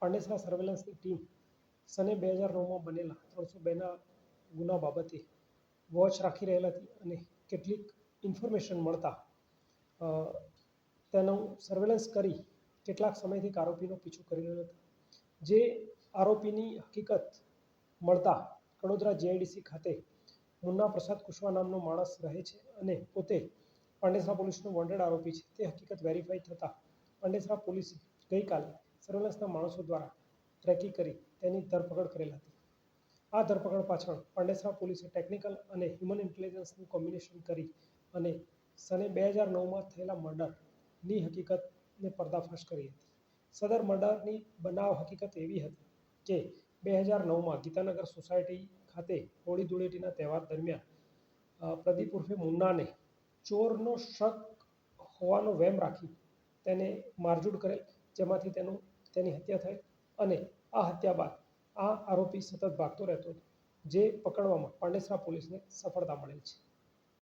Pandesara સર્વેલન્સની team સને 2009માં બનેલા 302ના ગુના બાબતે વોચ રાખી રહેલ હતી અને કેટલીક ઇન્ફોર્મેશન મળતા તેનું સર્વેલન્સ કરી કેટલાક સમયથી આરોપીનો પીછો કરી રહ્યો હતો. જે આરોપીની હકીકત મળતા કડોદરા જીઆઈડીસી ખાતે મુન્ના પ્રસાદ કુશવા નામનો માણસ રહે છે અને પોતે પાંડેસરા પોલીસનો વોન્ટેડ આરોપી છે. તે હકીકત વેરીફાઈ થતાં પાંડેસરા પોલીસે ગઈકાલે સર્વેલન્સના માણસો દ્વારા ટ્રેકિંગ કરી તેની ધરપકડ કરેલ હતી. આ ધરપકડ પાછળ પાંડેસરા પોલીસે ટેકનિકલ અને હ્યુમન ઇન્ટેલિજન્સનું કોમ્બિનેશન કરી અને સને 2009માં થયેલા મર્ડરની હકીકતને પર્દાફાશ કરી હતી. સદર મર્ડરની બનાવ હકીકત એવી હતી કે 2009માં ગીતાનગર સોસાયટી ખાતે હોળી ધૂળેટીના તહેવાર દરમિયાન પ્રદીપ ઉર્ફે મુન્નાને ચોરનો શક હોવાનો વહેમ રાખી તેને મારઝૂડ કરેલ, જેમાંથી તેની હત્યા થઈ અને આ હત્યા બાદ આ આરોપી સતત ભાગતો રહેતો હતો, જે પકડવામાં પાંડેસરા પોલીસને સફળતા મળેલ છે.